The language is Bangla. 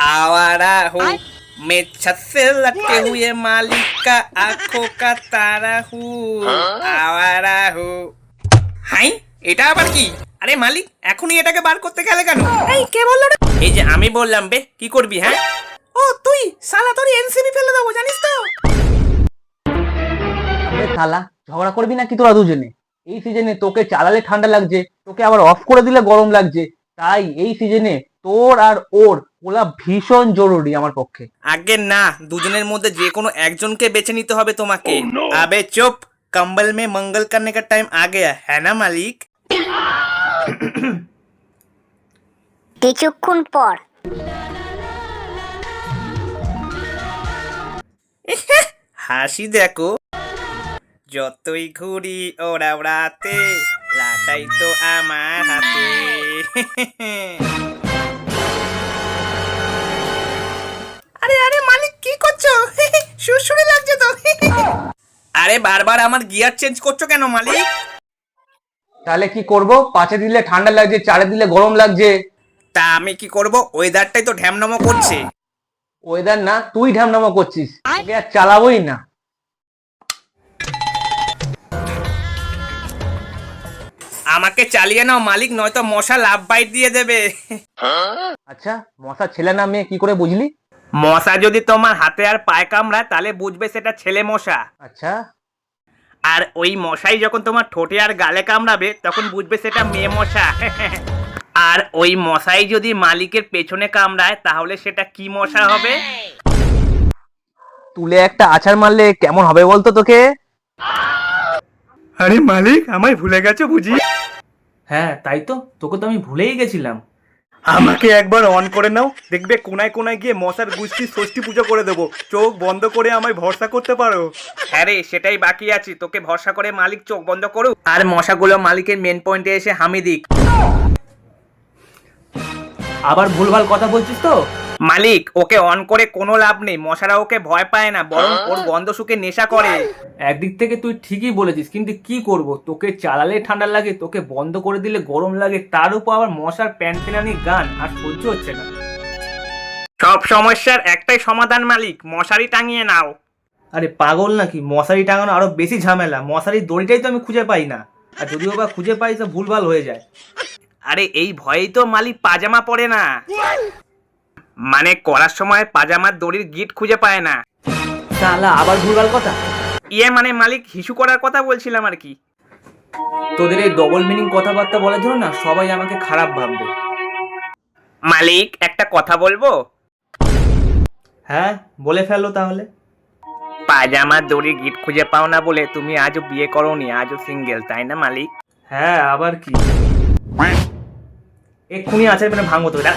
आवारा हूँ मैं छत से लटके हुए मालिक का आंखों का तारा हूँ आवारा हूँ। হাই, এটা আবার কি? আরে মালিক, এখনই এটাকে বার করতে গেলে কেন? এই কে বললো রে? এই যে আমি বললাম বে, কি করবি হ্যাঁ? ও তুই শালা, তোর এনসিবি ফেলে দেবো জানিস তো? আরে শালা, ঝগড়া করবি নাকি তোরা দুজনে? এই সিজনে তোকে চালালে ঠান্ডা লাগছে, তোকে আবার অফ করে দিলে গরম লাগছে। তাই এই সিজনে তোর আর ওর ওলা ভীষণ জরুরি আমার পক্ষে। আগে না, দুজনের মধ্যে যে কোনো একজনকে বেছে নিতে হবে তোমাকে। আবে চুপ, कंबल में मंगल करने का टाइम आ गया है ना मालिक? কিছুক্ষণ পর হাসি দেখো, যতই ঘুরি ওরা ওড়াতে লাটাই তো আমার হাতে। আরে আরে মালিক, কি করছো? সুরসুরি লাগছে তো। আরে বারবার আমার গিয়ার চেঞ্জ করছো কেন মালিক? তাহলে কি করব? পাঁচে দিলে ঠান্ডা লাগছে, চারে দিলে গরম লাগছে। তা আমি কি করব? ওয়েদারটাই তো ঢ্যামনামো করছে। ওয়েদার না, তুই ঢ্যামনামো করছিস। তোকে আর চালাবোই না। আমাকে চালিয়ে নাও মালিক, নয়তো মশা লাভ বাইট দিয়ে দেবে। আচ্ছা, মশা ছেলে না মেয়ে কি করে বুঝলি? মশা যদি তোমার হাতে আর পায়ে কামড়ায় তাহলে বুঝবে সেটা ছেলে মশা। আচ্ছা, আর ওই মশাই যখন তোমার ঠোঁটে আর গালে কামড়াবে তখন বুঝবে সেটা মেয়ে মশা। আর ওই মশাই যদি মালিকের পেছনে কামড়ায় তাহলে সেটা কি মশা হবে? তুলে একটা আছাড় মারলে কেমন হবে বলতো তোকে? আরে মালিক, আমায় ভুলে গেছো বুঝি? হ্যাঁ তাই তো, তোকে তো আমি ভুলেই গেছিলাম। আমাকে একবার অন করে নাও, দেখবে কোনায় কোনায় গিয়ে মশার গুষ্টি ষষ্ঠী পুজো করে দেবো। চোখ বন্ধ করে আমায় ভরসা করতে পারো। হ্যাঁ রে, সেটাই বাকি আছে, তোকে ভরসা করে মালিক চোখ বন্ধ করুক আর মশাগুলো মালিকের মেন পয়েন্টে এসে হামি দিক। আবার ভুলভাল কথা বলছিস তো? মালিক, ওকে অন করে কোনো লাভ নেই, মশারা ওকে ভয় পায় না, বরং ওর গন্ধ শুকে নেশা করে। একদিক থেকে তুই ঠিকই বলেছিস, কিন্তু কি করব, তোকে চালালে ঠান্ডা লাগে, তোকে বন্ধ করে দিলে গরম লাগে, তার উপর আবার মশার প্যানপ্যানানি গান, আর সহ্য হচ্ছে না। সব সমস্যার একটাই সমাধান মালিক, মশারি টাঙিয়ে নাও। আরে পাগল নাকি? মশারি টাঙানো আরো বেশি ঝামেলা, মশারির দড়িটাই তো আমি খুঁজে পাই না, আর যদিও বা খুঁজে পাই তো ভুলভাল হয়ে যায়। আরে এই ভয়েই তো মালিক পাজামা পরে না, মানে করার সময় পাজামার দড়ির গিট খুঁজে পায় না। শালা আবার ভুলভাল কথা। ইয়ে মানে মালিক, হিসু করার কথা বলছিলাম আর কি। তোদের এই ডবল মিনিং কথাবার্তা বলার জন্য না সবাই আমাকে খারাপ ভাববে। মালিক, একটা কথা বলবো? হ্যাঁ বলে ফেলো তাহলে। পাজামার দড়ির গিট খুঁজে পাও না বলে তুমি আজও বিয়ে করোনি, আজও সিঙ্গেল, তাই না মালিক? হ্যাঁ আবার কি? এক্ষুনি আছে মানে ভাঙবো তো এটা।